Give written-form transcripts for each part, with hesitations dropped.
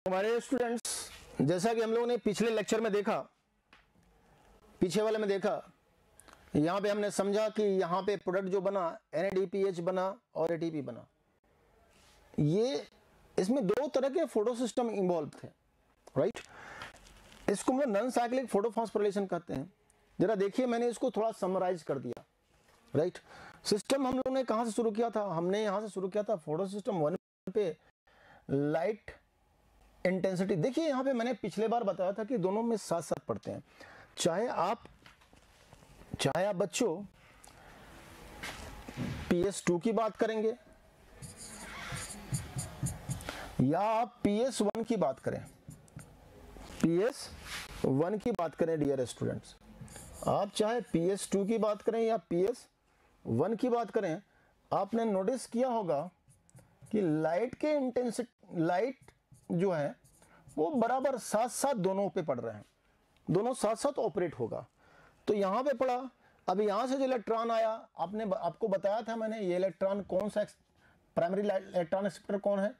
हमारे स्टूडेंट्स, जैसा कि हम लोगों ने पिछले लेक्चर में देखा, पीछे वाले में देखा, यहाँ पे हमने समझा कि यहाँ पे प्रोडक्ट जो बना NADPH बना और ATP बना। ये इसमें दो तरह के फोटो सिस्टम इन्वॉल्व थे, राइट। इसको हम नॉन साइक्लिक फोटोफॉस्फोरिलेशन कहते हैं। जरा देखिए, मैंने इसको थोड़ा समराइज कर दिया, राइट। सिस्टम हम लोगों ने कहाँ से शुरू किया था? हमने यहाँ से शुरू किया था फोटो सिस्टम 1 पे लाइट इंटेंसिटी। देखिए यहाँ पे मैंने पिछले बार बताया था कि दोनों में साथ साथ पढ़ते हैं। चाहे आप बच्चों PS2 की बात करेंगे या आप PS1 की बात करें, PS1 की बात करें, डियर स्टूडेंट्स, आप चाहे PS2 की बात करें या PS1 की बात करें, आपने नोटिस किया होगा कि लाइट के इंटेंसिटी, लाइट जो है वो बराबर साथ साथ दोनों पे पड़ रहे हैं, दोनों साथ साथ ऑपरेट होगा। तो यहाँ पे पड़ा, अब यहाँ से जो इलेक्ट्रॉन आया, आपको बताया था मैंने, ये इलेक्ट्रॉन कौन सा प्राइमरी इलेक्ट्रॉन एक्सेप्टर कौन है?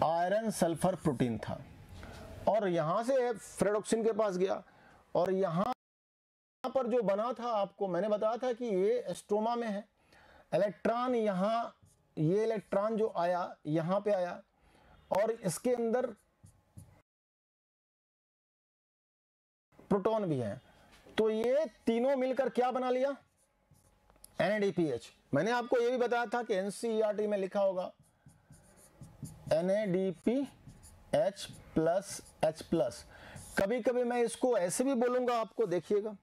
आयरन सल्फर प्रोटीन था। और यहाँ से फेरेडोक्सिन के पास गया और यहाँ पर जो बना था, आपको मैंने बताया था कि ये स्ट्रोमा में है। इलेक्ट्रॉन यहाँ, ये इलेक्ट्रॉन जो आया यहाँ पे आया और इसके अंदर प्रोटॉन भी है। तो ये तीनों मिलकर क्या बना लिया? NADPH। मैंने आपको ये भी बताया था कि NCERT में लिखा होगा NADPH+H+। कभी कभी मैं इसको ऐसे भी बोलूंगा, आपको देखिएगा,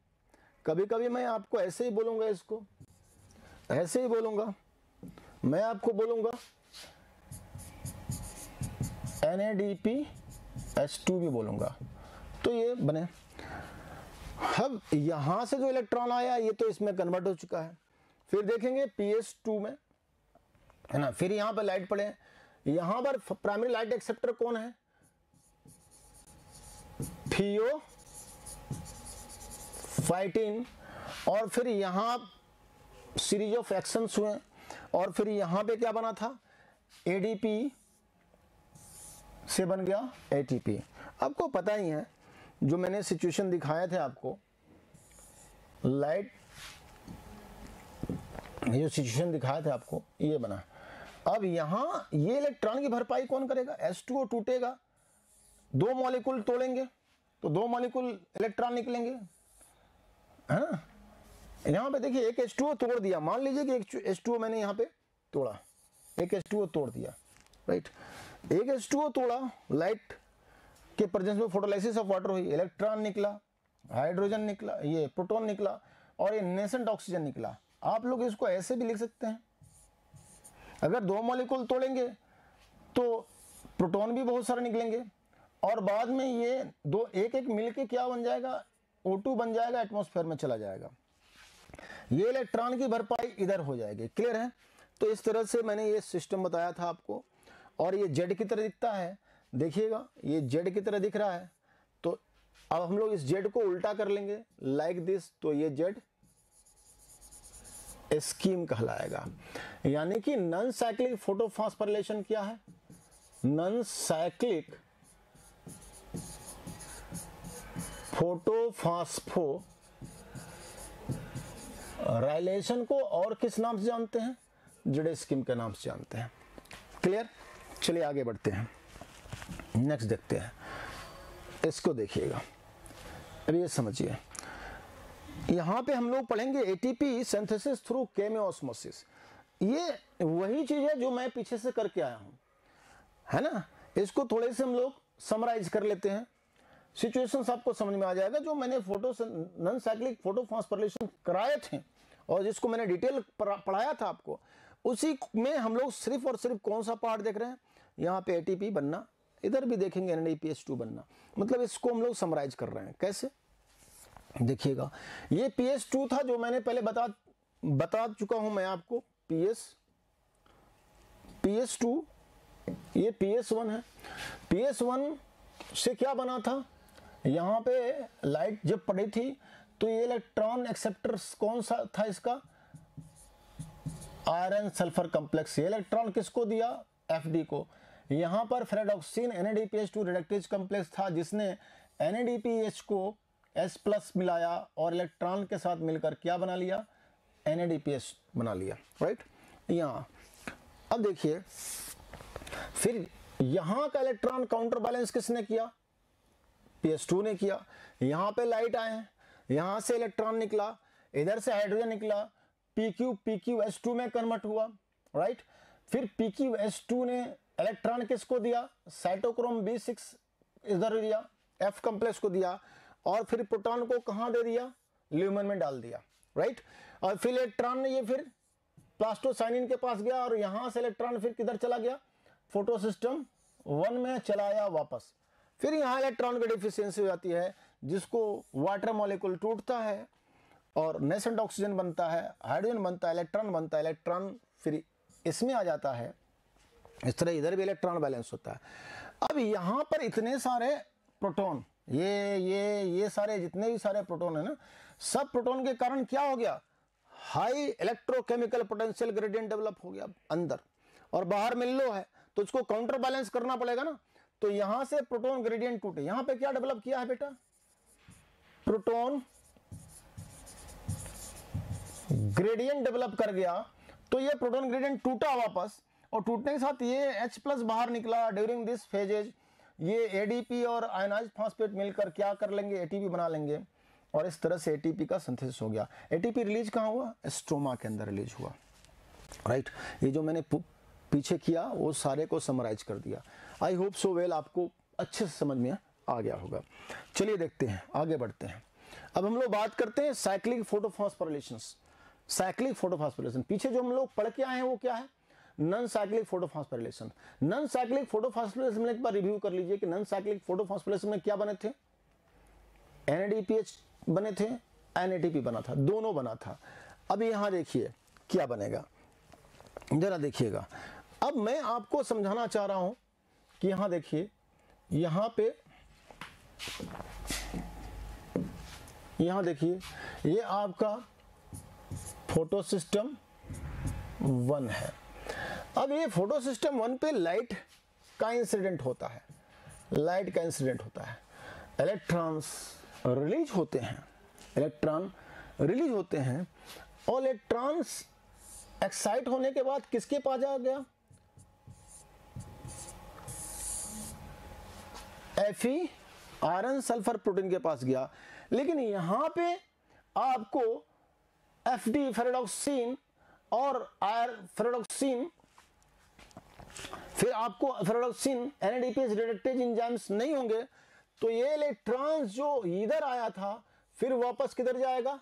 कभी कभी मैं आपको ऐसे ही बोलूंगा, इसको ऐसे ही बोलूंगा, मैं आपको बोलूंगा NADPH2 भी बोलूंगा। तो ये बने। अब यहां से जो इलेक्ट्रॉन आया ये तो इसमें कन्वर्ट हो चुका है। फिर देखेंगे PS2 में, है ना, फिर यहां पर लाइट पड़े, यहां पर प्राइमरी लाइट एक्सेप्टर कौन है? थियोफाइटिन। और फिर यहां सीरीज ऑफ एक्शंस हुए और फिर यहां पे क्या बना था? ADP से बन गया ATP। आपको पता ही है, जो मैंने सिचुएशन दिखाया थे आपको, लाइट, ये जो सिचुएशन दिखाया था आपको, ये बना। अब यहां ये इलेक्ट्रॉन की भरपाई कौन करेगा? H2O टूटेगा, दो मॉलिक्यूल तोड़ेंगे तो दो मॉलिक्यूल इलेक्ट्रॉन निकलेंगे, है ना। यहां पे देखिए, एक H2O तोड़ दिया, मान लीजिए कि एक H2O मैंने यहां पे तोड़ा, एक H2O तोड़ दिया, राइट। एक H2O तोड़ा, लाइट के प्रेजेंस में फोटोलाइसिस ऑफ वाटर हुई, इलेक्ट्रॉन निकला, हाइड्रोजन निकला, ये प्रोटॉन निकला और ये नेसेंट ऑक्सीजन निकला। आप लोग इसको ऐसे भी लिख सकते हैं, अगर दो मॉलिक्यूल तोड़ेंगे तो प्रोटॉन भी बहुत सारे निकलेंगे और बाद में ये दो एक एक मिलके क्या बन जाएगा? O2 बन जाएगा, एटमॉस्फेयर में चला जाएगा। ये इलेक्ट्रॉन की भरपाई इधर हो जाएगी। क्लियर है? तो इस तरह से मैंने ये सिस्टम बताया था आपको। और ये जेड की तरह दिखता है, देखिएगा, ये जेड की तरह दिख रहा है। तो अब हम लोग इस जेड को उल्टा कर लेंगे, लाइक दिस, तो ये जेड स्कीम कहलाएगा। यानी कि नॉन साइक्लिक फोटोफॉस्फोरिलेशन क्या है? नॉन साइक्लिक फोटोफॉस्फोराइलेशन को और किस नाम से जानते हैं? जेड स्कीम के नाम से जानते हैं। क्लियर? चलिए आगे बढ़ते हैं, नेक्स्ट देखते हैं। इसको देखिएगा, अब ये समझिए, यहां पे हम लोग पढ़ेंगे ATP सिंथेसिस थ्रू केमियोस्मोसिस। ये वही चीज है जो मैं पीछे से करके आया हूं, है ना। इसको थोड़े से हम लोग समराइज कर लेते हैं, सिचुएशंस आपको समझ में आ जाएगा। जो मैंने नॉन साइक्लिक फोटोफॉस्फोरिलेशन कराए थे और जिसको मैंने डिटेल पढ़ाया था आपको, उसी में हम लोग सिर्फ और सिर्फ कौन सा पार्ट देख रहे हैं? यहाँ पे ATP बनना, इधर भी देखेंगे NADPH2 बनना। मतलब इसको हम लोग समराइज कर रहे हैं। कैसे? देखिएगा, ये PS2 था जो मैंने पहले बता चुका हूं मैं आपको। PS2, ये PS1 है। PS1 से क्या बना था? यहाँ पे लाइट जब पड़ी थी तो ये इलेक्ट्रॉन एक्सेप्टर कौन सा था इसका? Iron sulphur complex. ये इलेक्ट्रॉन किसको दिया? FD को। यहाँ पर फेरेडॉक्सिन NADPH2 रिडक्टेज कॉम्प्लेक्स था जिसने NADPH को H+ मिलाया और इलेक्ट्रॉन के साथ मिलकर क्या बना लिया, NADPH बना लिया, राइट। यहाँ अब देखिए, फिर यहाँ का इलेक्ट्रॉन काउंटर बैलेंस किसने किया, PS2 ने किया। यहाँ पे लाइट आए हैं, यहाँ से इलेक्ट्रॉन निकला, इधर से हाइड्रोजन निकला, PQS2 में कन्वर्ट हुआ, राइट। फिर PQS2 ने इलेक्ट्रॉन किसको दिया, साइटोक्रोम B6 इधर दिया, F कॉम्प्लेक्स को दिया, और फिर प्रोटॉन को कहाँ दे दिया, ल्यूमेन में डाल दिया, राइट। और फिर इलेक्ट्रॉन ने ये फिर प्लास्टोसाइनिन के पास गया और यहाँ से इलेक्ट्रॉन फिर किधर चला गया, फोटो सिस्टम 1 में चला आया वापस। फिर यहाँ इलेक्ट्रॉन की डिफिशियंसी हो जाती है जिसको वाटर मॉलिक्यूल टूटता है और नेसेंट ऑक्सीजन बनता है, हाइड्रोजन बनता है, इलेक्ट्रॉन बनता है, इलेक्ट्रॉन फिर इसमें आ जाता है। इस तरह इधर भी इलेक्ट्रॉन बैलेंस होता है। अब यहाँ पर इतने सारे प्रोटॉन, ये सारे जितने भी सारे प्रोटॉन है ना, सब प्रोटॉन के कारण क्या हो गया, high electrochemical potential gradient develop हो गया अंदर, और बाहर में लो है, तो उसको काउंटर बैलेंस करना पड़ेगा ना। तो यहां से प्रोटॉन ग्रेडियंट टूटे, यहां पे क्या डेवलप किया है बेटा, प्रोटॉन ग्रेडियंट डेवलप कर गया। तो ये प्रोटॉन ग्रेडियंट टूटा वापस, और टूटने के साथ ये H+ बाहर निकला। ड्यूरिंग दिस फेजेज ये ADP और आयनाइज्ड फॉस्फेट मिलकर क्या कर लेंगे, ATP बना लेंगे, और इस तरह से ATP का सिंथेसिस हो गया। ATP रिलीज कहाँ हुआ, स्ट्रोमा के अंदर रिलीज हुआ, राइट। ये जो मैंने पीछे किया वो सारे को समराइज कर दिया। आई होप सो वेल आपको अच्छे से समझ में आ गया होगा। चलिए देखते हैं, आगे बढ़ते हैं। अब हम लोग बात करते हैं साइक्लिक फोटोफॉस्फोरिलेशंस। साइक्लिक फोटोफॉस्फोरिलेशन पीछे जो हम लोग पढ़ के आए हैं वो क्या है, non cyclic photophosphorylation. Non cyclic photophosphorylation में एक बार रिव्यू कर लीजिए कि नॉन साइक्लिक फोटोफॉस्फोरिलेशन में क्या बने थे, NADPH बने थे, NADP बना था, दोनों बना था। अब यहां देखिए क्या बनेगा, जरा देखिएगा। अब मैं आपको समझाना चाह रहा हूं कि यहां देखिए, यहां देखिए, ये आपका फोटो सिस्टम 1 है। अब ये फोटो सिस्टम 1 पे लाइट का इंसिडेंट होता है, लाइट का इंसिडेंट होता है, इलेक्ट्रॉन्स रिलीज होते हैं, इलेक्ट्रॉन रिलीज होते हैं, और इलेक्ट्रॉन्स एक्साइट होने के बाद किसके पास आ गया, Fe आयरन सल्फर प्रोटीन के पास गया। लेकिन यहां पे आपको FD फेरेडॉक्सिन और फेरेडॉक्सिन, फिर आपको फेरेडॉक्सिन NADPH रिडक्टेज एंजाइम्स नहीं होंगे, तो ये इलेक्ट्रॉन्स जो इधर आया था फिर वापस किधर जाएगा,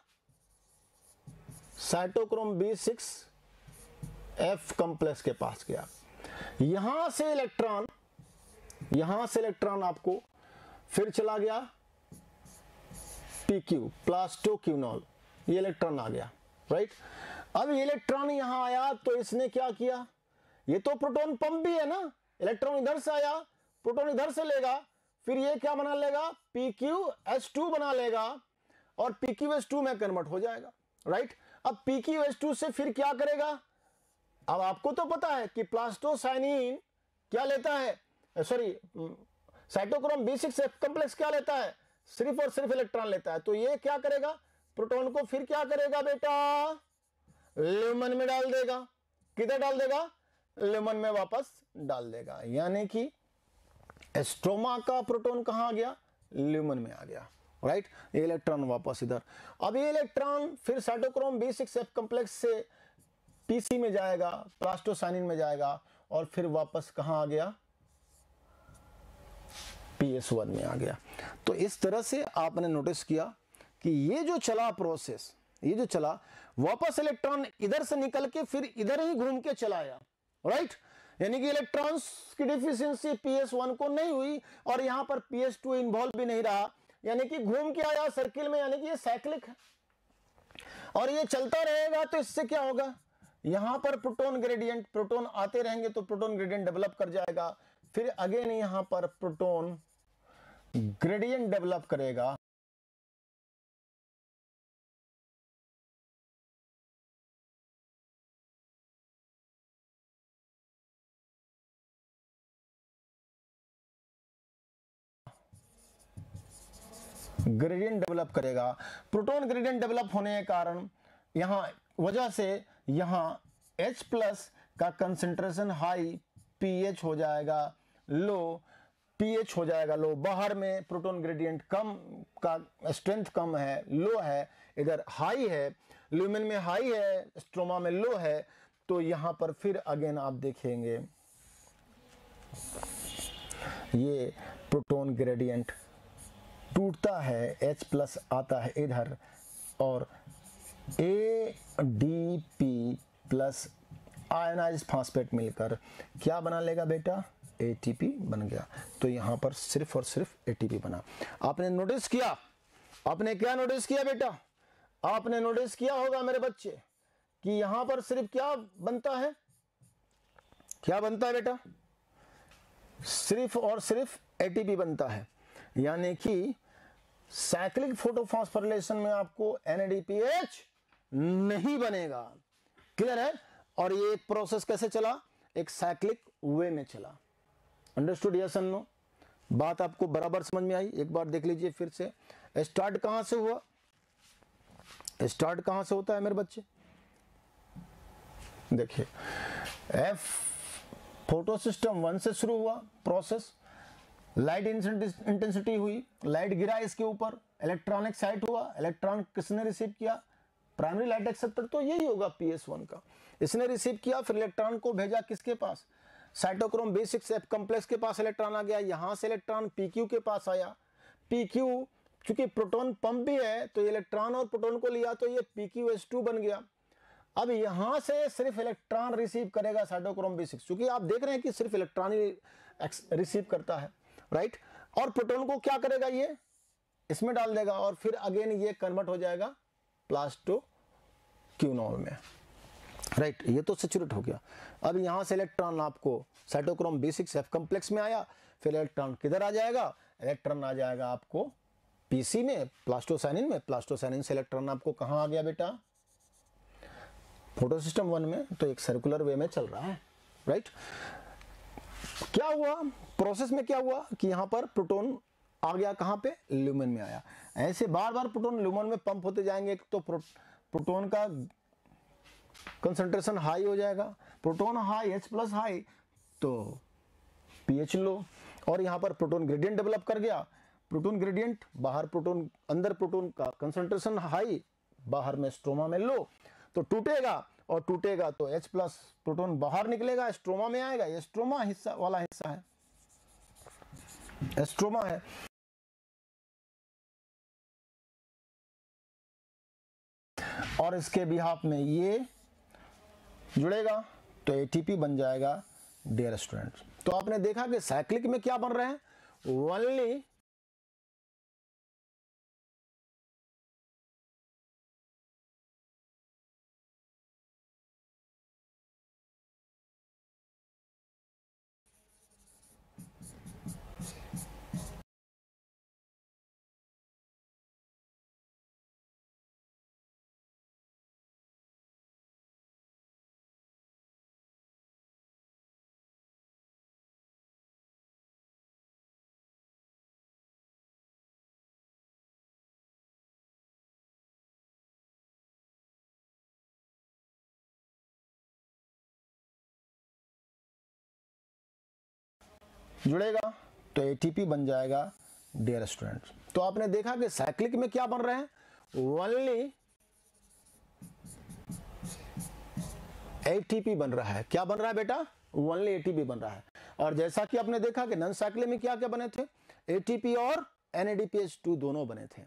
साइटोक्रोम B6 F कॉम्प्लेक्स के पास गया। यहां से इलेक्ट्रॉन आपको फिर चला गया PQ प्लास्टोक्यूनॉल, ये इलेक्ट्रॉन आ गया, राइट। अब ये इलेक्ट्रॉन यहां आया तो इसने क्या किया, ये तो प्रोटॉन पंप भी है ना, इलेक्ट्रॉन इधर से आया, प्रोटॉन इधर से लेगा, फिर ये क्या बना लेगा, PQS2 बना लेगा, और PQS2 में कन्वर्ट हो जाएगा, राइट। अब PQS2 से फिर क्या करेगा, अब आपको तो पता है कि प्लास्टोसाइनिन क्या लेता है, sorry cytochrome B6 F complex क्या लेता है, सिर्फ और सिर्फ इलेक्ट्रॉन लेता है। तो ये क्या करेगा, प्रोटॉन को फिर क्या करेगा बेटा, ल्यूमेन में डाल देगा। किधर डाल देगा, ल्यूमेन में वापस डाल देगा। यानी कि स्ट्रोमा का प्रोटॉन कहां आ गया, ल्यूमेन में आ गया, राइट। ये इलेक्ट्रॉन वापस इधर। अब ये इलेक्ट्रॉन फिर साइटोक्रोम B6 F कॉम्प्लेक्स से PC में जाएगा, प्लास्टोसाइनिन में जाएगा, और फिर वापस कहां आ गया, PS1 में आ गया। तो इस तरह से आपने नोटिस किया कि ये जो चला प्रोसेस, ये जो चला, वापस इलेक्ट्रॉन इधर से निकल के फिर इधर ही घूम के चला आया, राइट। यानी कि इलेक्ट्रॉन्स की डिफिशियंसी PS1 को नहीं हुई, और यहां पर PS2 इन्वॉल्व भी नहीं रहा, यानी कि घूम के आया सर्किल में। यानी कि ये साइक्लिक है और ये चलता रहेगा। तो इससे क्या होगा, यहां पर प्रोटॉन ग्रेडियंट, प्रोटॉन आते रहेंगे तो प्रोटॉन ग्रेडियंट डेवलप कर जाएगा, फिर अगेन यहां पर प्रोटॉन ग्रेडियंट डेवलप करेगा। ग्रेडियंट डेवलप करेगा। प्रोटॉन ग्रेडियंट डेवलप होने के कारण यहाँ वजह से यहाँ H+ का कंसंट्रेशन हाई, pH हो जाएगा लो, pH हो जाएगा लो। बाहर में प्रोटॉन ग्रेडियंट कम का स्ट्रेंथ कम है, लो है, इधर हाई है, ल्यूमेन में हाई है, स्ट्रोमा में लो है। तो यहाँ पर फिर अगेन आप देखेंगे ये प्रोटॉन ग्रेडियंट टूटता है, H+ आता है इधर और ADP+ आयनाइज्ड फास्फेट मिलकर क्या बना लेगा बेटा, ATP बन गया। तो यहाँ पर सिर्फ और सिर्फ ATP बना। आपने नोटिस किया, आपने क्या नोटिस किया बेटा, आपने नोटिस किया होगा मेरे बच्चे कि यहाँ पर सिर्फ क्या बनता है, क्या बनता है बेटा, सिर्फ और सिर्फ ATP बनता है। यानी कि साइक्लिक फोटोफॉस्फोरिलेशन में आपको NADPH नहीं बनेगा। क्लियर है। और ये एक प्रोसेस कैसे चला, एक साइक्लिक वे में चला। Understood yes and no? बात आपको बराबर समझ में आई? एक बार देख लीजिए फिर से। स्टार्ट कहां से हुआ, स्टार्ट कहां से होता है मेरे बच्चे, देखिए F फोटो सिस्टम 1 से शुरू हुआ प्रोसेस, लाइट इंटेंसिटी हुई, लाइट गिरा इसके ऊपर, इलेक्ट्रॉन एक्साइट हुआ, इलेक्ट्रॉन किसने रिसीव किया, प्राइमरी लाइट एक्सेप्टर, तो यही होगा PS1 का। इसने रिसीव किया, फिर इलेक्ट्रॉन को भेजा किसके पास, साइटोक्रोम B6 F कॉम्प्लेक्स के पास इलेक्ट्रॉन आ गया। यहां से इलेक्ट्रॉन PQ के पास आया। PQ चूंकि प्रोटॉन पंप भी है तो इलेक्ट्रॉन और प्रोटॉन को लिया तो ये PQH2 बन गया। अब यहां से सिर्फ इलेक्ट्रॉन रिसीव करेगा साइटोक्रोम B6, क्योंकि आप देख रहे हैं कि सिर्फ इलेक्ट्रॉन ही रिसीव करता है, राइट। और प्रोटॉन को क्या करेगा, ये इसमें डाल देगा और फिर अगेन ये कन्वर्ट हो जाएगा प्लास्टोक्विनोल में, राइट। ये तो सैचुरेट हो गया। अब यहां से इलेक्ट्रॉन आपको साइटोक्रोम B6 F कॉम्प्लेक्स में आया, फिर इलेक्ट्रॉन किधर आ जाएगा, इलेक्ट्रॉन आ जाएगा आपको PC में, प्लास्टोसाइनिन में। प्लास्टोसाइनिन से इलेक्ट्रॉन आपको कहां आ गया बेटा, फोटो सिस्टम 1 में। तो एक सर्कुलर वे में चल रहा है, राइट। क्या हुआ प्रोसेस में, क्या हुआ कि यहां पर प्रोटॉन आ गया कहां पे, ल्यूमेन में आया। ऐसे बार बार प्रोटॉन ल्यूमेन में पंप होते जाएंगे तो प्रोटॉन का कंसंट्रेशन हाई हो जाएगा, प्रोटॉन हाई, H+ हाई, तो pH लो। और यहां पर प्रोटॉन ग्रेडियंट डेवलप कर गया। प्रोटॉन ग्रेडियंट, बाहर प्रोटॉन, अंदर प्रोटॉन का कंसंट्रेशन हाई, बाहर में स्ट्रोमा में लो, तो टूटेगा और टूटेगा तो H+ प्रोटॉन बाहर निकलेगा, स्ट्रोमा में आएगा। ये स्ट्रोमा हिस्सा वाला हिस्सा है, स्ट्रोमा है। और इसके बिहाफ में ये जुड़ेगा तो ATP बन जाएगा। डियर स्टूडेंट्स, तो आपने देखा कि साइक्लिक में क्या बन रहे हैं, ओनली जुड़ेगा तो ATP बन जाएगा। डियर स्टूडेंट्स, तो आपने देखा कि साइक्लिक में क्या बन रहे हैं, ओनली ATP बन रहा है। क्या बन रहा है बेटा, ओनली ATP बन रहा है। और जैसा कि आपने देखा कि नॉन साइक्लिक में क्या क्या बने थे, ATP और NADPH2 दोनों बने थे।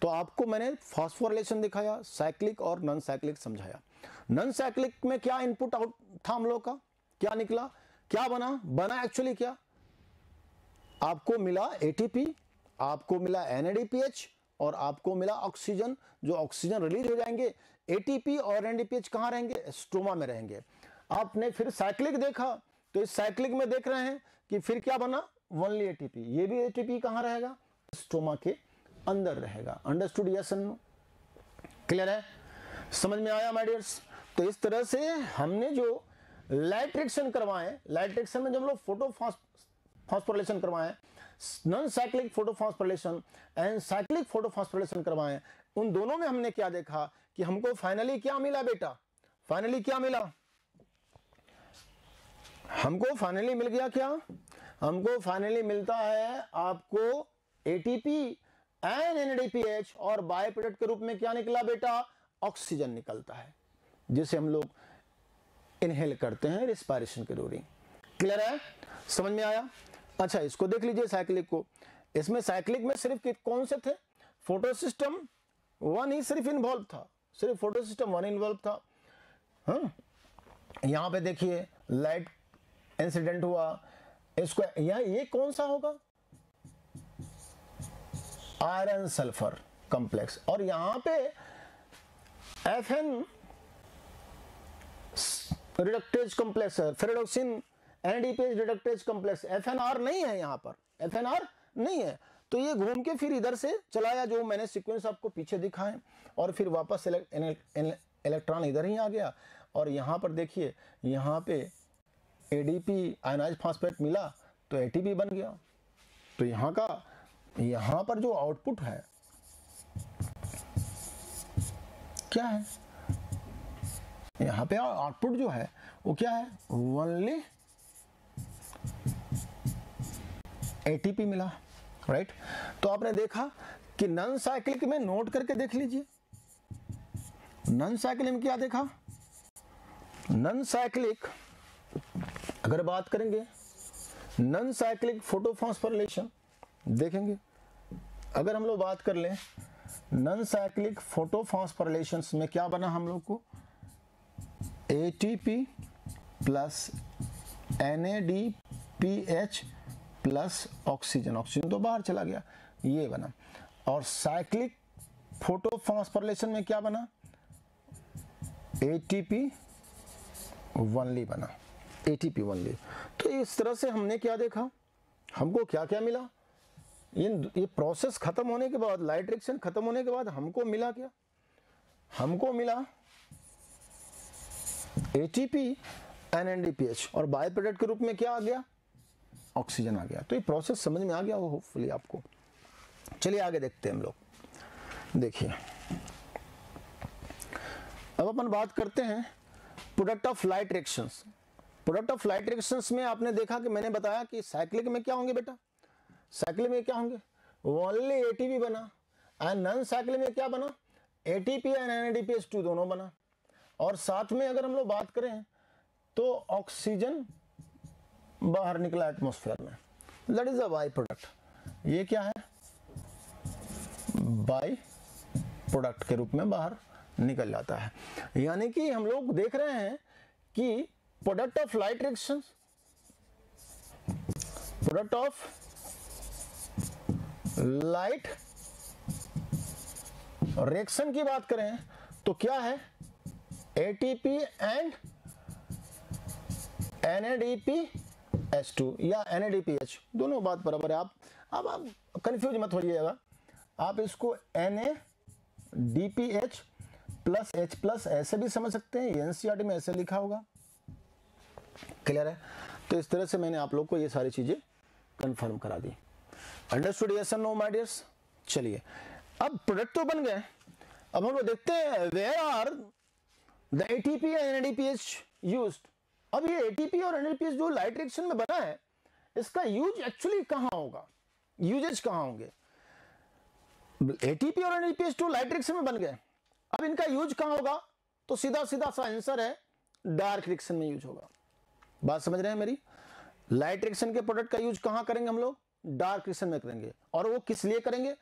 तो आपको मैंने फॉस्फोरिलेशन दिखाया, साइक्लिक और नॉन साइक्लिक समझाया। नॉन साइक्लिक में क्या इनपुट आउट था हम लोग का, क्या निकला, क्या बना एक्चुअली क्या, आपको मिला ATP, आपको मिला NADPH और आपको मिला ऑक्सीजन। जो ऑक्सीजन रिलीज हो जाएंगे, ATP और NADPH कहां रहेंगे, स्ट्रोमा में रहेंगे। आपने फिर साइक्लिक देखा तो इस साइक्लिक में देख रहे हैं कि फिर क्या बना, ओनली ATP। ये भी ATP कहां रहेगा, स्ट्रोमा के अंदर रहेगा। Understood yes and no? Clear है, समझ में आया माय डियर्स? तो इस तरह से हमने जो लाइट रिएक्शन करवाए, लाइट रिएक्शन में जब हम लोग फोटो फॉस्फोरिलेशन करवाएं, non cyclic photophosphorylation and cyclic photophosphorylation करवाएं, उन दोनों में हमने क्या देखा कि हमको फाइनली क्या मिला बेटा, फाइनली क्या मिला, हमको फाइनली मिल गया क्या, हमको फाइनली मिलता है आपको एटीपी एंड एनएडीपीएच, और बाय प्रोडक्ट के रूप में क्या निकला बेटा, ऑक्सीजन निकलता है, जिसे हम लोग इनहेल करते हैं रेस्पिरेशन के दौरान। क्लियर है, समझ में आया। अच्छा इसको देख लीजिए साइक्लिक को, इसमें साइक्लिक में सिर्फ कौन से थे, फोटोसिस्टम 1 ही सिर्फ इन्वॉल्व था, सिर्फ फोटोसिस्टम 1 इन्वॉल्व था। हाँ यहां पे देखिए लाइट इंसिडेंट हुआ, इसको ये कौन सा होगा, आयरन सल्फर कॉम्प्लेक्स, और यहां पे FN रिडक्टेज कॉम्प्लेक्स है, फेरेडोक्सिन एनएडीपीएच रिडक्टेज कॉम्प्लेक्स, FNR नहीं है, यहां पर FNR नहीं है, तो ये घूम के फिर इधर से चलाया, जो मैंने सीक्वेंस आपको पीछे दिखाए, और फिर वापस इलेक्ट्रॉन इधर ही आ गया, और यहां पर देखिए यहां पे एडीपी आयनाइज फास्फेट मिला तो एटीपी बन गया। तो यहां पर जो आउटपुट है क्या है, यहां पे आउटपुट जो है वो क्या है, ओनली एटीपी मिला, राइट। तो आपने देखा कि नॉन साइक्लिक में नोट करके देख लीजिए, नॉन साइक्लिक में क्या देखा, नॉन साइक्लिक अगर बात करेंगे नॉन साइक्लिक फोटोफॉस्फोरिलेशन देखेंगे, अगर हम लोग बात कर लें नॉन साइक्लिक फोटोफॉस्फोरिलेशन में क्या बना हम लोग को, ATP plus NADPH plus oxygen, oxygen तो बाहर चला गया, ये बना। और साइक्लिक फोटोफॉस्फोरिलेशन में क्या बना, ATP ओनली बना, ATP ओनली। तो इस तरह से हमने क्या देखा, हमको क्या क्या मिला, ये प्रोसेस खत्म होने के बाद, लाइट रिएक्शन खत्म होने के बाद हमको मिला क्या, हमको मिला ATP एंड NADPH, और बाय प्रोडक्ट के रूप में क्या आ गया, ऑक्सीजन आ गया। तो ये प्रोसेस समझ में आ गया हो होपफुली आपको। चलिए आगे देखते हैं हम लोग, देखिए अब अपन बात करते हैं product of light reactions. Product of light reactions में आपने देखा कि मैंने बताया कि साइक्लिक में क्या होंगे बेटा, साइक्लिक में क्या होंगे, ओनली एटीपी बना, एंड नॉन साइक्लिक में क्या बना, एटीपी एंड NADPH2 दोनों बना, और साथ में अगर हम लोग बात करें तो ऑक्सीजन बाहर निकला एटमॉस्फेयर में, that is a by product. ये क्या है, बाई प्रोडक्ट के रूप में बाहर निकल जाता है। यानी कि हम लोग देख रहे हैं कि product of light reaction, product of light reaction की बात करें तो क्या है, एटीपी एंड NADPH2 या NADPH, दोनों बात बराबर है। आप कंफ्यूज मत होइएगा, आप इसको NADPH प्लस H प्लस ऐसे भी समझ सकते हैं, NCERT में ऐसे लिखा होगा। क्लियर है, तो इस तरह से मैंने आप लोग को ये सारी चीजें कंफर्म करा दी। अंडरस्टूड, यस और नो माय डियर्स। चलिए अब प्रोडक्ट तो बन गए, अब हम लोग देखते हैं where are the ATP and NADPH used. अब ये ATP और NADPH जो लाइट रिएक्शन में बना है, इसका यूज एक्चुअली कहां होगा, यूजेज कहां होंगे। ATP और NADPH जो लाइट रिएक्शन में बन गए, अब इनका यूज कहां होगा, तो सीधा सीधा सा आंसर है डार्क रिएक्शन में यूज होगा। बात समझ रहे हैं मेरी, लाइट रिएक्शन के प्रोडक्ट का यूज कहां करेंगे हम लोग, डार्क रिएक्शन में करेंगे। और वो किस लिए करेंगे,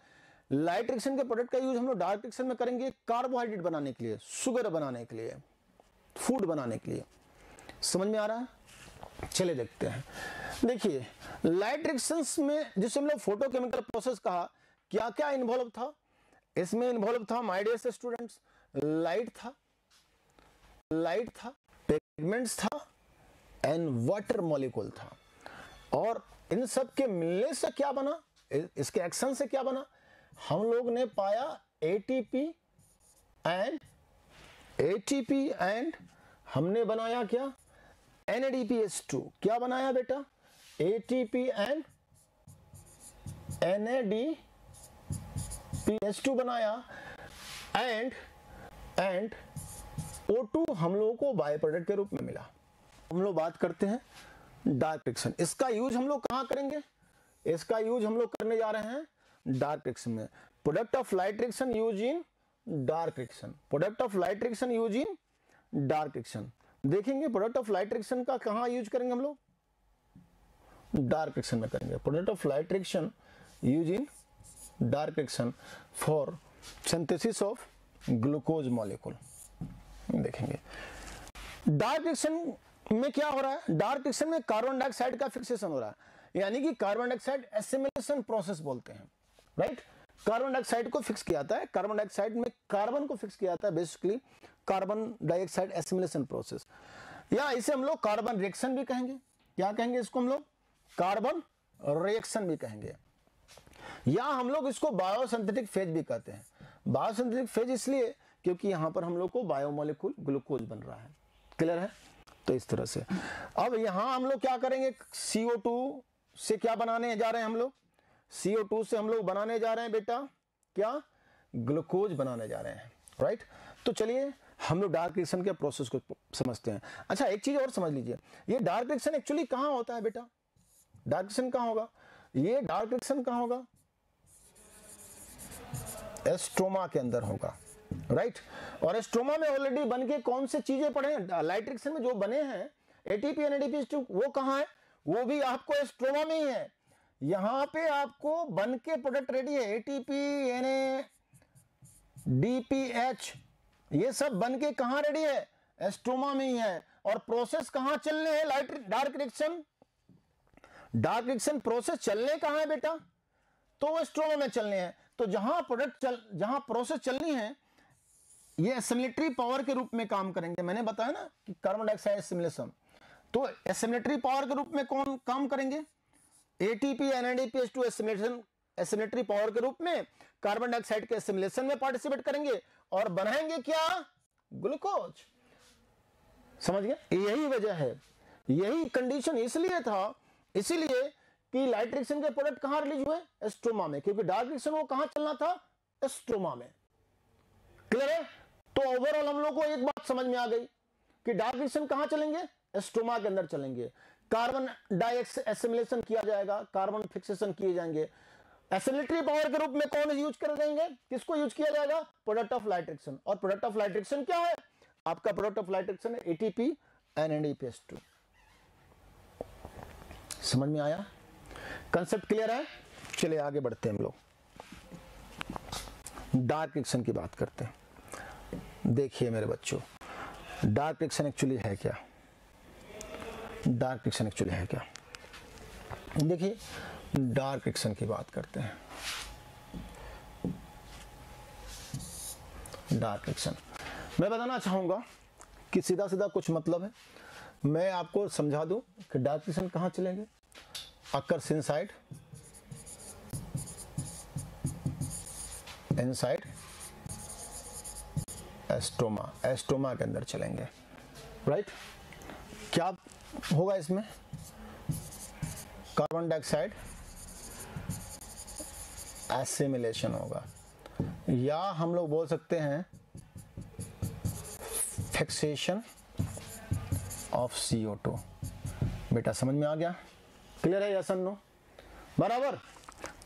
लाइट रिएक्शन के प्रोडक्ट का यूज हम लोग डार्क रिएक्शन में करेंगे कार्बोहाइड्रेट बनाने के लिए, शुगर बनाने के लिए, फूड बनाने के लिए। समझ में आ रहा है, चले देखते हैं। देखिए लाइट रिएक्शंस में जिसे हम लोग फोटोकेमिकल प्रोसेस कहा, क्या क्या इन्वॉल्व था, इसमें इन्वॉल्व था माय डियर स्टूडेंट्स, लाइट था, पिगमेंट्स था एंड वाटर मॉलिक्यूल था। और इन सब के मिलने से क्या बना, इसके एक्शन से क्या बना, हम लोग ने पाया ATP एंड हमने बनाया क्या, NADPH2। क्या बनाया बेटा, ATP एंड NADPH2 बनाया एंड O2 हम लोगों को बाय प्रोडक्ट के रूप में मिला। हम लोग बात करते हैं डार्क रिएक्शन। इसका यूज हम लोग कहां करेंगे? इसका यूज हम लोग करने जा रहे हैं डार्क रिएक्शन में। Product of light reaction use in dark reaction. Product of light reaction use in dark reaction. देखेंगे प्रोडक्ट ऑफ लाइट रिएक्शन का कहां यूज करेंगे हम लोग? डार्क रिएक्शन में करेंगे। Product of light reaction use in dark reaction for synthesis of glucose molecule. देखेंगे dark reaction में क्या हो रहा है? डार्क रिएक्शन में कार्बन डाइऑक्साइड का फिक्सेशन हो रहा है, यानी कि कार्बन डाइऑक्साइड एसिमिलेशन प्रोसेस बोलते हैं, राइट। कार्बन डाइऑक्साइड को फिक्स किया जाता है, कार्बन डाइऑक्साइड में कार्बन को फिक्स किया जाता है, basically carbon dioxide assimilation process, या इसे हम लोग कार्बन रिएक्शन भी कहेंगे। क्या कहेंगे इसको? हम लोग कार्बन रिएक्शन भी कहेंगे, या हम लोग इसको बायोसिंथेटिक फेज भी कहते हैं। बायोसिंथेटिक फेज इसलिए क्योंकि यहां पर हम लोग को बायोमोलिक्यूल ग्लूकोज बन रहा है। क्लियर है? तो इस तरह से अब यहां हम लोग क्या करेंगे? CO2 से क्या बनाने जा रहे हैं हम लोग? CO2 से हम लोग बनाने जा रहे हैं बेटा क्या? ग्लूकोज बनाने जा रहे हैं, राइट। तो चलिए हम लोग डार्क रिएक्शन के प्रोसेस को समझते हैं। अच्छा, एक चीज और समझ लीजिए, ये डार्क रिएक्शन एक्चुअली कहां होता है बेटा? डार्क रिएक्शन कहां होगा? ये डार्क रिएक्शन कहां होगा? एस्ट्रोमा के अंदर होगा, राइट। और एस्ट्रोमा में ऑलरेडी बन के कौन से चीजें पड़े हैं? लाइट रिएक्शन में जो बने हैं ATP NADPH2, वो कहां है? वो भी आपको एस्ट्रोमा में ही है। यहां पे आपको बन के प्रोडक्ट रेडी है, ATP NADPH, ये सब बन के कहां रेडी है? एस्ट्रोमा में ही है। और प्रोसेस कहां चलने हैं? डार्क रिएक्शन प्रोसेस चलने कहां है बेटा? तो एस्ट्रोमा में चलने हैं। तो जहां प्रोसेस चलनी है, ये एसिमिलेटरी पावर के रूप में काम करेंगे। मैंने बताया ना कि कार्बन डाइऑक्साइड एसिमिलेशन, तो एसिमिलेटरी पावर के रूप में कौन काम करेंगे? ATP NADPH2 एसिमिलेटरी पावर के रूप में कार्बन डाइऑक्साइड के एसिमिलेशन में पार्टिसिपेट करेंगे और बनाएंगे क्या? ग्लूकोज। समझ गए? यही वजह है, यही कंडीशन इसलिए था, इसीलिए कि लाइट रिएक्शन के प्रोडक्ट कहां रिलीज हुए? एस्ट्रोमा में, क्योंकि डार्क रिएक्शन को कहां चलना था? एस्ट्रोमा में। क्लियर है? तो ओवरऑल हम लोग को एक बात समझ में आ गई कि डार्क रिएक्शन कहां चलेंगे? एस्ट्रोमा के अंदर चलेंगे। कार्बन डाइऑक्साइड एसिमिलेशन किया जाएगा, कार्बन फिक्सेशन किए जाएंगे। एसिमिलेटरी पावर के रूप में कौन यूज कर देंगे? किसको यूज किया जाएगा? Product of light reaction. और प्रोडक्ट ऑफ लाइट रिएक्शन क्या है? आपका प्रोडक्ट ऑफ लाइट रिएक्शन है ATP NADPH2। समझ में आया? कंसेप्ट क्लियर है? चलिए आगे बढ़ते हैं, हम लोग डार्क रिएक्शन की बात करते हैं। देखिए मेरे बच्चों, डार्क रिएक्शन एक्चुअली है क्या? डार्क रिएक्शन एक्चुअली है क्या? देखिए डार्क रिएक्शन की बात करते हैं। डार्क रिएक्शन मैं बताना चाहूंगा कि सीधा सीधा कुछ मतलब है। मैं आपको समझा दूं कि डार्क रिएक्शन कहां चलेंगे? अकर्स इनसाइड एस्ट्रोमा के अंदर चलेंगे, राइट। क्या होगा इसमें? कार्बन डाइऑक्साइड एसिमिलेशन होगा, या हम लोग बोल सकते हैं फिक्सेशन ऑफ CO2। बेटा समझ में आ गया? क्लियर है? यस और नो? बराबर।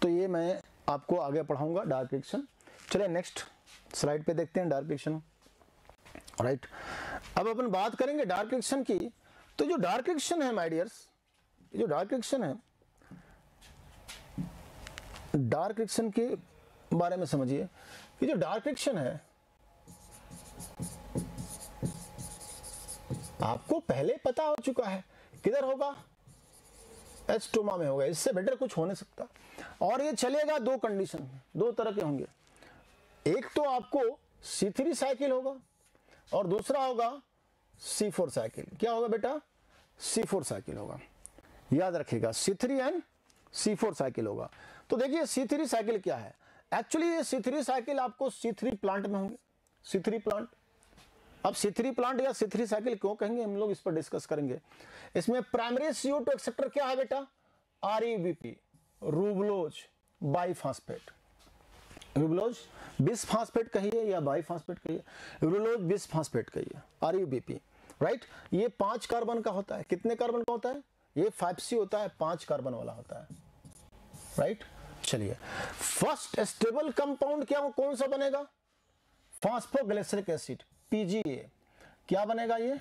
तो ये मैं आपको आगे पढ़ाऊंगा डार्क रिएक्शन। चलिए नेक्स्ट स्लाइड पे देखते हैं डार्क रिएक्शन, राइट। अब अपन बात करेंगे डार्क रिएक्शन की। तो जो डार्क रिएक्शन है माय डियर्स, जो डार्क रिएक्शन है, डार्क रिएक्शन के बारे में समझिए कि जो डार्क रिएक्शन है आपको पहले पता हो चुका है, किधर होगा? एस्ट्रोमा में होगा। इससे बेटर कुछ हो नहीं सकता। और ये चलेगा दो कंडीशन, दो तरह के होंगे। एक तो आपको C3 साइकिल होगा और दूसरा होगा C4 साइकिल। क्या होगा बेटा? C4 साइकिल होगा। याद रखिएगा, C3 एंड C4 साइकिल होगा। तो देखिए C3 साइकिल क्या है? एक्चुअली ये C3 साइकिल आपको C3 प्लांट में होंगे। C3 प्लांट, अब C3 प्लांट या C3 साइकिल क्यों कहेंगे हम लोग इस पर डिस्कस करेंगे। इसमें प्राइमरी CO2 एक्सेप्टर क्या है बेटा? REBP, रूबलोज, बाईफॉस्फेट, रिबुलोज बिसफॉस्फेट कहिए या बाईफॉस्फेट कहिए, रिबुलोज बिसफॉस्फेट कहिए, RUBP, राइट। ये 5 कार्बन का होता है। कितने कार्बन का होता है? ये 5C होता है, 5 कार्बन वाला होता है, राइट। चलिए, फर्स्ट स्टेबल कंपाउंड क्या कौन सा बनेगा? Phosphoglyceric acid, PGA। क्या बनेगा ये?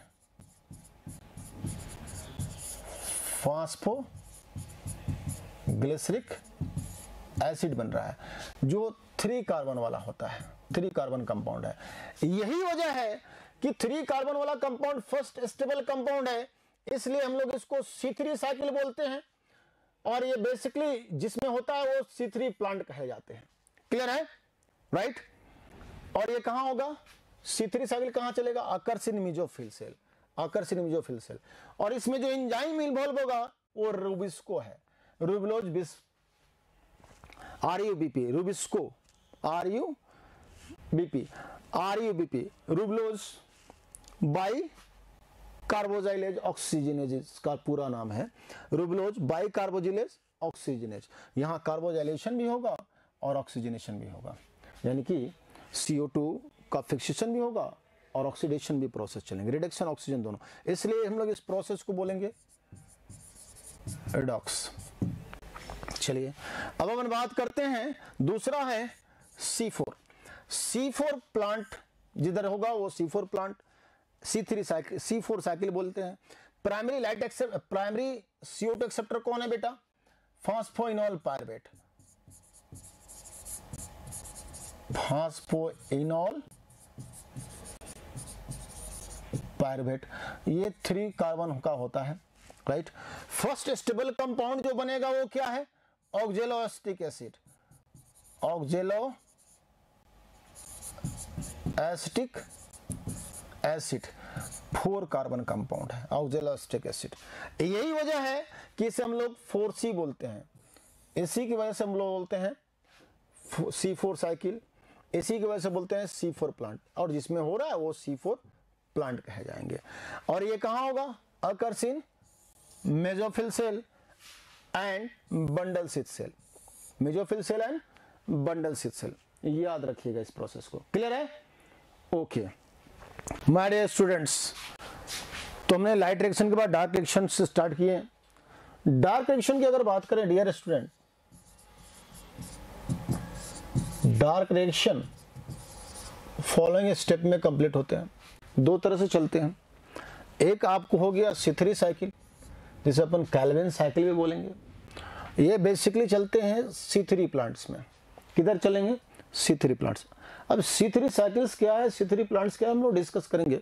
फॉस्फोग्लिसरिक एसिड बन रहा है, जो 3 कार्बन वाला होता है, 3 कार्बन कंपाउंड है। यही वजह है कि 3 कार्बन वाला कंपाउंड फर्स्ट स्टेबल कंपाउंड है, इसलिए हम लोग इसको C3 साइकिल बोलते हैं। और ये बेसिकली जिसमें होता है वो C3 प्लांट कहे जाते हैं। क्लियर है, राइट। और ये कहां होगा? C3 साइकिल कहां चलेगा? आकर्षण मेसोफिल सेल, आकर्षण मेसोफिल सेल। और इसमें जो एंजाइम इन्वॉल्व होगा वो रुबिस्को है, ribulose bis, RUBP, rubisco, RUBP, ribulose bi carboxylase oxygenase, इसका पूरा नाम है रिबुलोज बाई कार्बोजिलेज ऑक्सीजनेज। यहाँ कार्बोजाइलेशन भी होगा और ऑक्सीजनेशन भी होगा, यानी कि CO2 का फिक्सेशन भी होगा और ऑक्सीडेशन भी प्रोसेस चलेंगे, रिडक्शन ऑक्सीजन दोनों। इसलिए हम लोग इस प्रोसेस को बोलेंगे रिडॉक्स। चलिए, अब अपन बात करते हैं, दूसरा है C4 प्लांट जिधर होगा वो C4 plant, C3 cycle, C4 cycle बोलते हैं। Primary light acceptor, primary CO2 acceptor कौन है बेटा? फॉस्फोइनोल पायरुवेट, फॉस्फोइनोल पायरुवेट, ये 3 कार्बन का होता है, राइट। फर्स्ट स्टेबल कंपाउंड जो बनेगा वो क्या है? Oxaloacetic acid, oxaloacetic acid 4 carbon compound है, ऑक्जेलोएसिटिक एसिड। यही वजह है कि इसे हम लोग 4C बोलते हैं, इसी की वजह से हम लोग बोलते हैं C4 साइकिल, इसी की वजह से बोलते हैं C4 प्लांट, और जिसमें हो रहा है वो C4 प्लांट कहे जाएंगे। और ये कहां होगा? आकर्षण mesophyll cell and bundle sheath cell, mesophyll cell and bundle sheath cell, याद रखिएगा इस प्रोसेस को। क्लियर है? ओके माय डियर स्टूडेंट्स, तो हमने लाइट रिएक्शन के बाद डार्क रिएक्शन से स्टार्ट किए। डार्क रिएक्शन की अगर बात करें dear student, dark reaction following step में कंप्लीट होते हैं, 2 तरह से चलते हैं। एक आपको हो गया C3 साइकिल, जिसे अपन कैल्विन साइकिल भी बोलेंगे। ये बेसिकली चलते हैं C3 प्लांट्स में। किधर चलेंगे? C3 plants. अब C3 साइकिल्स क्या है, C3 प्लांट्स क्या है, हम लोग डिस्कस करेंगे।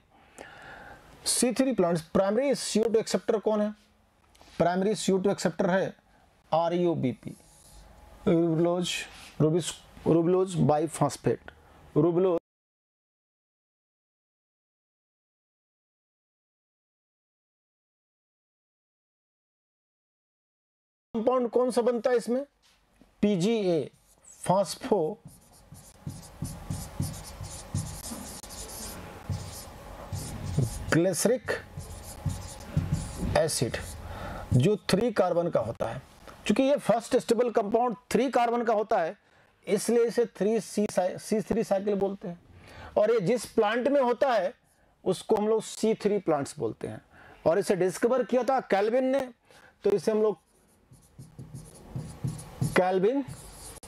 C3 plants, primary CO2 acceptor कौन है? प्राइमरी CO2 एक्सेप्टर है RUBP, ribulose biphosphate, ribulose compound कौन सा बनता है इसमें? PGA, फॉस्फो ग्लिसरिक एसिड, जो 3 कार्बन का होता है। क्योंकि ये फर्स्ट स्टेबल कंपाउंड 3 कार्बन का होता है, इसलिए इसे C3 साइकिल बोलते हैं। और ये जिस प्लांट में होता है उसको हम लोग C3 प्लांट्स बोलते हैं। और इसे डिस्कवर किया था कैल्विन ने, तो इसे हम लोग कैल्विन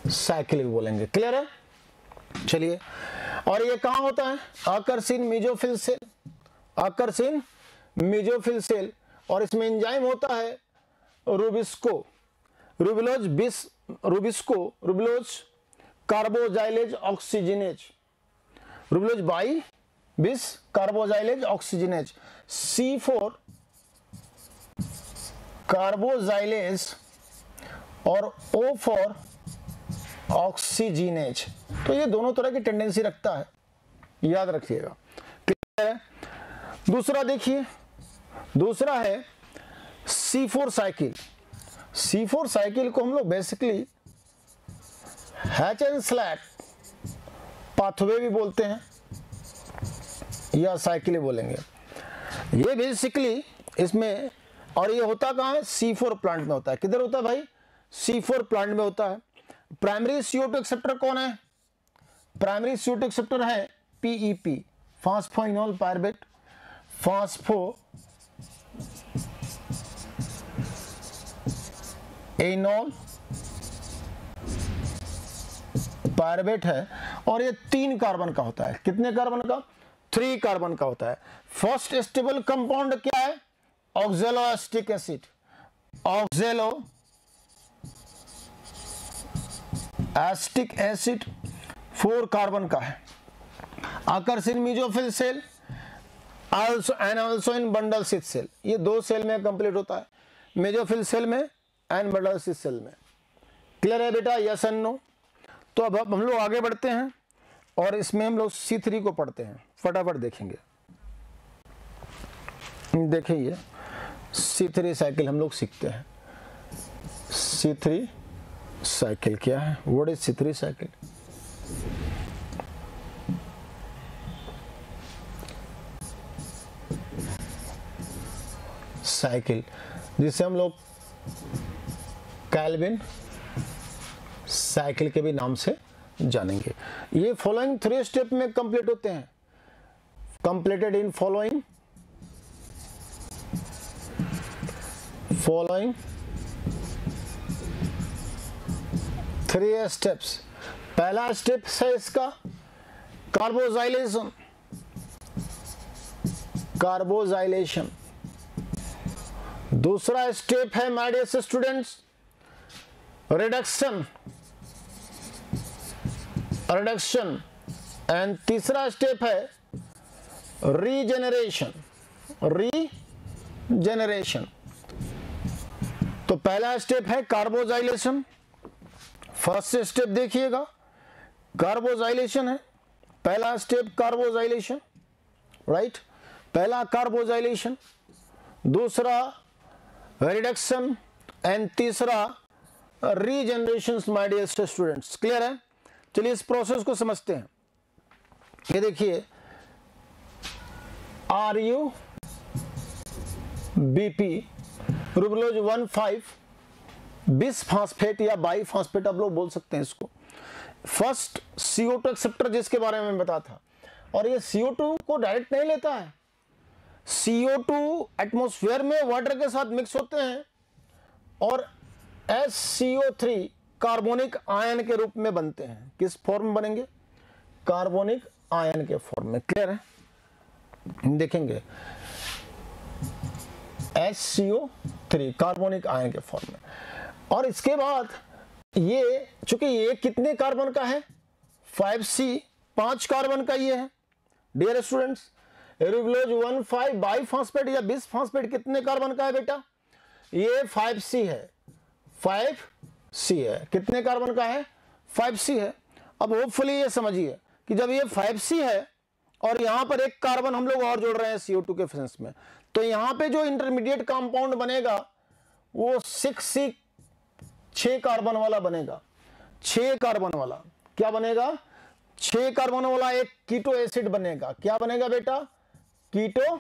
साइकिल बोलेंगे। क्लियर है? चलिए, और ये कहां होता है? आकर्षण मेसोफिल सेल, आकर्षण मेसोफिल सेल। और इसमें एंजाइम होता है rubisco, ribulose carboxylase oxygenase, ribulose bi bis carboxylase oxygenase, C4 कार्बोजाइलेज और O4 ऑक्सीजनेज। तो ये दोनों तरह की टेंडेंसी रखता है, याद रखिएगा। क्लियर है? दूसरा देखिए, दूसरा है C4 साइकिल। C4 साइकिल को हम लोग basically hatch and slate pathway भी बोलते हैं या साइकिल बोलेंगे। ये बेसिकली इसमें, और ये होता कहाँ है? C4 प्लांट में होता है। किधर होता है भाई? C4 प्लांट में होता है। प्राइमरी CO2 एक्सेप्टर कौन है? प्राइमरी CO2 एक्सेप्टर है PEP, फास्फोइनोल पायरबेट, फास्फो एनोल पायरबेट है, और ये 3 कार्बन का होता है। कितने कार्बन का? 3 कार्बन का होता है। फर्स्ट स्टेबल कंपाउंड क्या है? Oxaloacetic acid, oxaloacetic acid 4 carbon का है। Occurs in mesophyll cell also in bundle sheath cell, ये 2 सेल में कंप्लीट होता है, मेसोफिल सेल में एंड बंडल सिथ सेल में। क्लियर है बेटा? Yes and no. तो अब हम लोग आगे बढ़ते हैं और इसमें हम लोग C3 को पढ़ते हैं, फटाफट देखेंगे। देखिए C3 साइकिल हम लोग सीखते हैं। C3 साइकिल क्या है? What is C3 cycle? Cycle जिसे हम लोग कैल्विन साइकिल के भी नाम से जानेंगे। ये फॉलोइंग 3 स्टेप में कंप्लीट होते हैं। Completed in following 3 steps. पहला स्टेप है इसका कार्बोजाइलेशन, कार्बोजाइलेशन। दूसरा स्टेप है my dear students reduction, reduction. And तीसरा स्टेप है रीजेनरेशन, रीजेनरेशन। तो पहला स्टेप है कार्बोजाइलेशन। फर्स्ट स्टेप देखिएगा, कार्बोजाइलेशन है पहला स्टेप, कार्बोजाइलेशन, राइट? पहला कार्बोजाइलेशन, दूसरा रिडक्शन एंड तीसरा regeneration. My dear students, clear है? चलिए इस प्रोसेस को समझते हैं। ये देखिए RuBP रुबलोज 1,5 बिसफॉस्फेट या बाईफॉस्फेट आप लोग बोल सकते हैं इसको। फर्स्ट CO2 एक्सेप्टर जिसके बारे में बता था, और ये CO2 को डायरेक्ट नहीं लेता है। CO2 एटमॉस्फेयर में वाटर के साथ मिक्स होते हैं और SCO3 कार्बोनिक आयन के रूप में बनते हैं। किस फॉर्म में बनेंगे? कार्बोनिक आयन के फॉर्म में। क्लियर है? देखेंगे SCO3 कार्बोनिक आयन के फॉर्म में। और इसके बाद ये चूंकि ये कितने कार्बन का है? 5C, 5 कार्बन का ये है। डियर स्टूडेंट्स, रुबलोज 1,5 बाईफॉस्फेट या बिसफॉस्फेट कितने कार्बन का है बेटा? ये 5C है, 5C है। कितने कार्बन का है? 5C है। अब होपफुली ये समझिए कि जब ये 5C है और यहां पर एक कार्बन हम लोग और जोड़ रहे हैं CO2 के प्रेजेंस में, तो यहां पे जो इंटरमीडिएट कंपाउंड बनेगा वो 6C 6 कार्बन वाला बनेगा। 6 कार्बन वाला क्या बनेगा? 6 कार्बन वाला एक कीटो एसिड बनेगा। क्या बनेगा बेटा? कीटो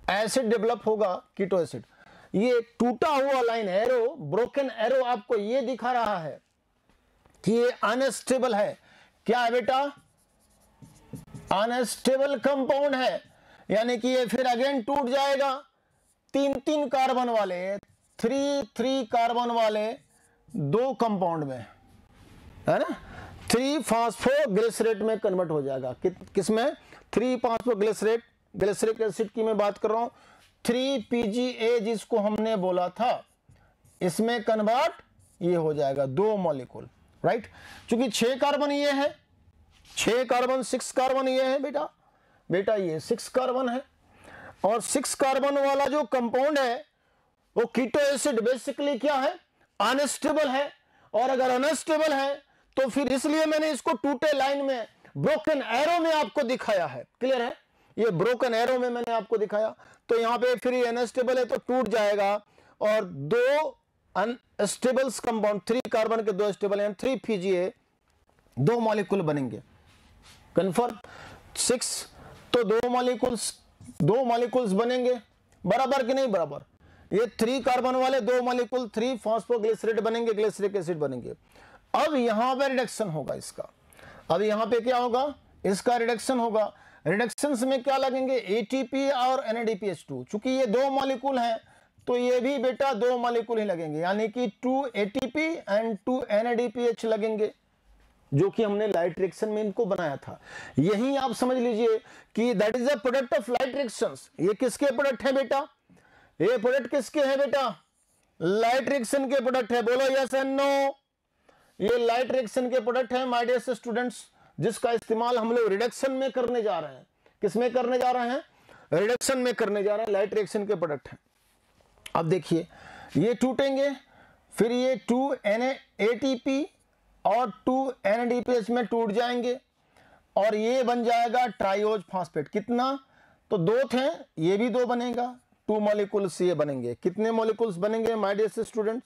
एसिड डेवलप होगा, कीटो एसिड। ये टूटा हुआ लाइन एरो, ब्रोकन एरो आपको ये दिखा रहा है कि ये अनस्टेबल है। क्या है बेटा? अनस्टेबल कंपाउंड है, यानी कि ये फिर अगेन टूट जाएगा। 3 कार्बन वाले, 3 कार्बन वाले 2 कंपाउंड में, है ना? 3 फास्फोग्लिसरेट में कन्वर्ट हो जाएगा। किसमें? 3 फास्फोग्लिसरेट, ग्लिसरिक एसिड की मैं बात कर रहा हूं। 3PGA जिसको हमने बोला था, इसमें कन्वर्ट ये हो जाएगा 2 मॉलिक्यूल, राइट? क्योंकि 6 कार्बन ये है, 6 कार्बन 6 कार्बन ये है बेटा ये 6 कार्बन है। और 6 कार्बन वाला जो कंपाउंड है वो कीटो एसिड बेसिकली क्या है? अनस्टेबल है। और अगर अनस्टेबल है तो फिर इसलिए मैंने इसको टूटे लाइन में, ब्रोकन एरो में आपको दिखाया है। क्लियर है? ये ब्रोकन एरो में मैंने आपको दिखाया। तो यहां पे फिर ये अनस्टेबल है तो टूट जाएगा और 2 अनस्टेबल कंपाउंड, 3 कार्बन के 2 स्टेबल हैं, 3PGA 2 मॉलिक्यूल बनेंगे। कन्फर्म? 6 तो 2 मॉलिक्यूल्स बनेंगे। बराबर कि नहीं बराबर? ये 3 कार्बन वाले 2 मॉलिक्यूल 3 फास्फोग्लिसरेट बनेंगे, ग्लिसरिक एसिड बनेंगे। अब यहां पे रिडक्शन होगा इसका, अब यहां पे क्या होगा, इसका रिडक्शन होगा। रिडक्शंस में क्या लगेंगे, एटीपी और NADPH2। चूंकि ये 2 मॉलिक्यूल हैं तो ये भी बेटा 2 मॉलिक्यूल ही लगेंगे, यानी कि 2 ATP एंड 2 NADPH लगेंगे, जो कि हमने लाइट रिएक्शन में इनको बनाया था। यही आप समझ लीजिए कि that is the product of light reactions. ये किसके प्रोडक्ट है बेटा, ये प्रोडक्ट किसके है बेटा, लाइट रिएक्शन के प्रोडक्ट है। बोलो यस एंड नो, ये लाइट रिएक्शन के प्रोडक्ट है माय डियर स्टूडेंट्स, जिसका इस्तेमाल हम लोग रिडक्शन में करने जा रहे हैं। किसमें करने जा रहे हैं, रिडक्शन में करने जा रहे हैं, लाइट रिएक्शन के प्रोडक्ट हैं। अब देखिए ये टूटेंगे, फिर ये 2 ATP और 2 NADPH में टूट जाएंगे और ये बन जाएगा ट्राइओज फास्फेट। कितना, तो 2 थे, ये भी 2 बनेगा, 2 मॉलिक्यूल्स ये बनेंगे। कितने मॉलिक्यूल्स बनेंगे माय डियर स्टूडेंट्स,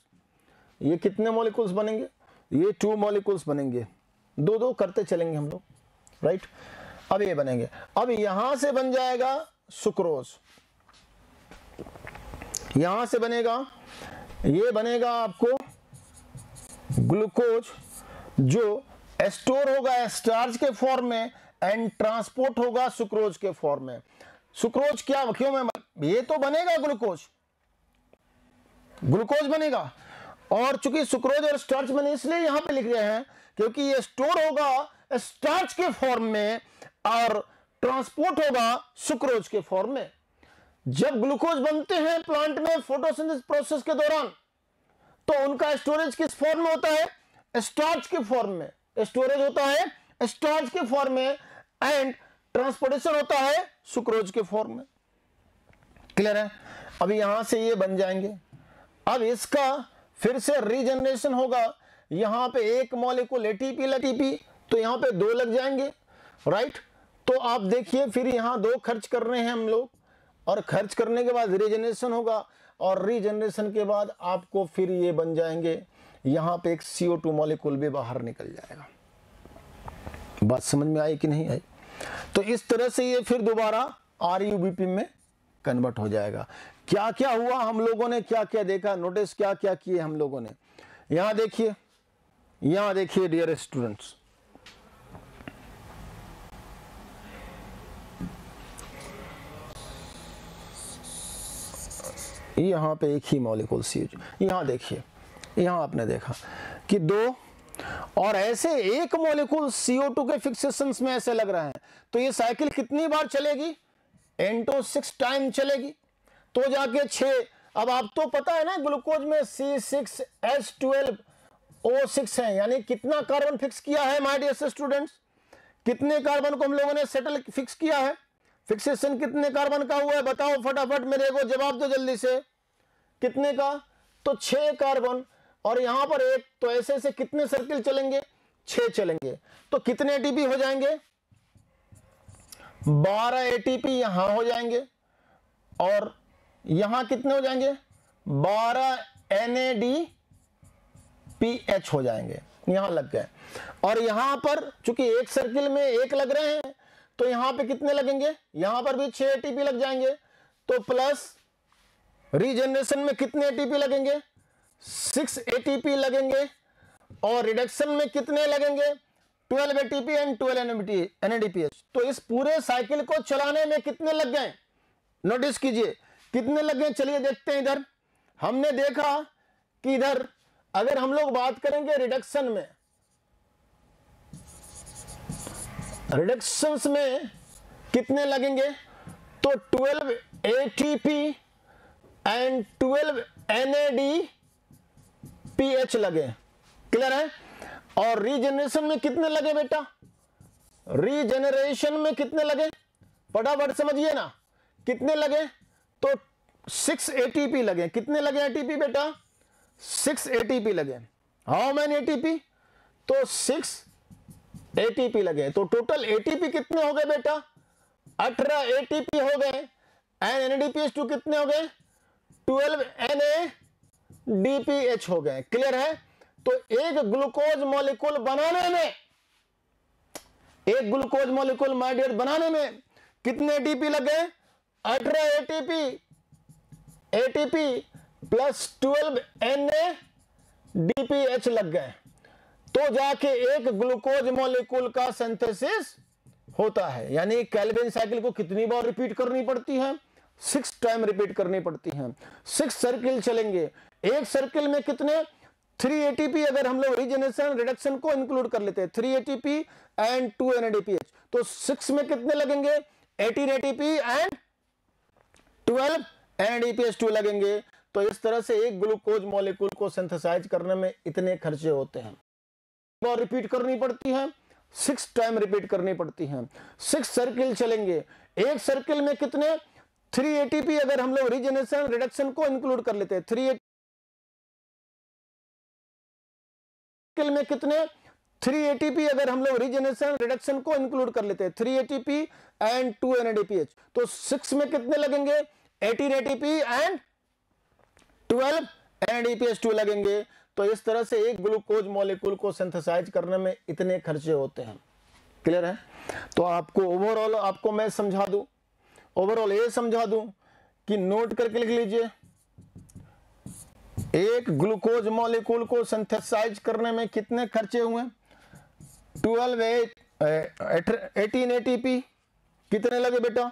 ये कितने मॉलिक्यूल्स बनेंगे, ये 2 मॉलिक्यूल्स बनेंगे, 2-2 करते चलेंगे हम लोग, राइट। अब ये बनेंगे, अब यहां से बन जाएगा सुक्रोज, यहां से बनेगा, ये बनेगा आपको ग्लूकोज, जो स्टोर होगा स्टार्च के फॉर्म में एंड ट्रांसपोर्ट होगा सुक्रोज के फॉर्म में। सुक्रोज क्या, क्यों में, ये तो बनेगा ग्लूकोज, ग्लूकोज बनेगा। और चूंकि सुक्रोज और स्टार्च मैंने इसलिए यहां पे लिख रहे हैं क्योंकि ये स्टोर होगा स्टार्च के फॉर्म में और ट्रांसपोर्ट होगा सुक्रोज के फॉर्म में। जब ग्लूकोज बनते हैं प्लांट में फोटोसिंथेसिस प्रोसेस के दौरान, तो उनका स्टोरेज किस फॉर्म में होता है, स्टार्च के फॉर्म में। स्टोरेज होता है स्टार्च के फॉर्म में एंड ट्रांसपोर्टेशन होता है सुक्रोज के फॉर्म में। क्लियर है। अब यहां से ये बन जाएंगे, अब इसका फिर से रीजनरेशन होगा। यहां पे 1 मॉलिक्यूल ATP तो यहां पे 2 लग जाएंगे, राइट। तो आप देखिए फिर यहां 2 खर्च कर रहे हैं हम लोग, और खर्च करने के बाद रीजनरेशन होगा, और रीजनरेशन के बाद आपको फिर ये बन जाएंगे, यहां पे एक CO2 मॉलिक्यूल भी बाहर निकल जाएगा। बात समझ में आई कि नहीं आई। तो इस तरह से ये फिर दोबारा RUBP में कन्वर्ट हो जाएगा। क्या क्या हुआ, हम लोगों ने क्या क्या देखा, नोटिस क्या क्या किए हम लोगों ने। यहां देखिए, यहां देखिए डियर स्टूडेंट्स, यहां पे एक ही मॉलिक्यूल CH, यहां देखिए, यहां आपने देखा कि 2 और ऐसे 1 मॉलिक्यूल CO2 के फिक्सेशंस में ऐसे लग रहे हैं। तो ये साइकिल कितनी बार चलेगी, N2 6 टाइम चलेगी, तो जाके 6। अब आप तो पता है ना ग्लूकोज में C6H12O6 है, यानी कितना कार्बन फिक्स किया है माय डियर स्टूडेंट्स, कितने कार्बन को हम लोगों ने सेटल फिक्स किया है, फिक्सेशन कितने कार्बन का हुआ है, बताओ फटाफट मेरे को जवाब दो जल्दी से, कितने का, तो 6 कार्बन, और यहां पर 1, तो ऐसे ऐसे कितने सर्किल चलेंगे, 6 चलेंगे। तो कितने ATP हो जाएंगे, 12 ATP यहां हो जाएंगे, और यहां कितने हो जाएंगे, 12 NADPH हो जाएंगे, यहां लग गए। और यहां पर चूंकि एक सर्किल में 1 लग रहे हैं, तो यहां पे कितने लगेंगे, यहां पर भी 6 ATP लग जाएंगे। तो प्लस रीजनरेशन में कितने ATP लगेंगे, 6 ATP लगेंगे, और रिडक्शन में कितने लगेंगे, 12 ATP एंड 12 NADPH। तो इस पूरे साइकिल को चलाने में कितने लग गए, नोटिस कीजिए कितने लग गए। चलिए देखते हैं, इधर हमने देखा कि इधर अगर हम लोग बात करेंगे रिडक्शन में, रिडक्शंस में कितने लगेंगे, तो 12 ATP एंड 12 NADPH लगे। क्लियर है। और रीजनरेशन में कितने लगे बेटा, रीजनरेशन में कितने लगे, फटाफट समझिए ना, कितने लगे, तो 6 ATP लगे। कितने लगे ATP बेटा, 6 ATP लगे। हाउ मैनी ATP, तो 6 ATP लगे। तो टोटल ATP कितने हो गए बेटा, 18 ATP हो गए, एंड NADPH2 कितने हो गए, 12 NADPH हो गए। क्लियर है। तो एक ग्लूकोज मॉलिक्यूल बनाने में, एक ग्लूकोज मॉलिक्यूल माय डियर बनाने में कितने ATP लग गए, 18 ATP प्लस 12 NADPH लग गए। तो तो जाके एक ग्लूकोज मॉलिक्यूल का सिंथेसिस होता है। यानी केल्विन साइकिल को कितनी बार रिपीट करनी पड़ती है? 6 टाइम रिपीट करनी पड़ती है। 6 सर्किल चलेंगे। एक सर्किल में कितने? 3 ATP, अगर हम लोग रीजनरेशन रिडक्शन को इंक्लूड कर लेते हैं, 3 ATP एंड 2 NADPH, तो 6 में कितने लगेंगे? 18 ATP एंड 12 NADPH2 लगेंगे। तो इस तरह से एक ग्लूकोज मॉलिक्यूल को सिंथेसाइज करने में इतने खर्चे होते हैं। बार रिपीट करनी पड़ती है, 6 टाइम रिपीट करनी पड़ती है। 6 सर्किल चलेंगे। एक सर्किल में कितने? 3 ATP, अगर हम लोग रीजनरेशन रिडक्शन को इंक्लूड कर लेते हैं, 3 सर्किल में कितने? 3 ATP, अगर हम लोग रीजनरेशन रिडक्शन को इंक्लूड कर लेते हैं, 3 ATP एंड 2 NADPH, तो 6 में कितने लगेंगे? 18 ATP एंड 12 NADPH2 लगेंगे। तो इस तरह से एक ग्लूकोज मॉलिक्यूल को सिंथेसाइज करने में इतने खर्चे होते हैं। क्लियर है? तो आपको ओवरऑल आपको मैं समझा दूं, ओवरऑल ये समझा दूं कि नोट करके लिख लीजिए, एक ग्लूकोज मॉलिक्यूल को सिंथेसाइज करने में कितने खर्चे हुए? 18 ATP कितने लगे बेटा?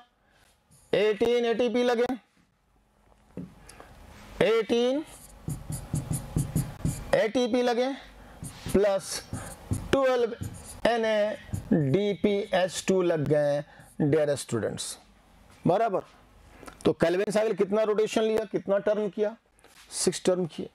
18 ATP लगे, 18 ATP लगे प्लस 12 NADPH2 लग गए डियर स्टूडेंट्स, बराबर। तो केल्विन साइकिल कितना रोटेशन लिया, कितना टर्न किया? 6 टर्न किया।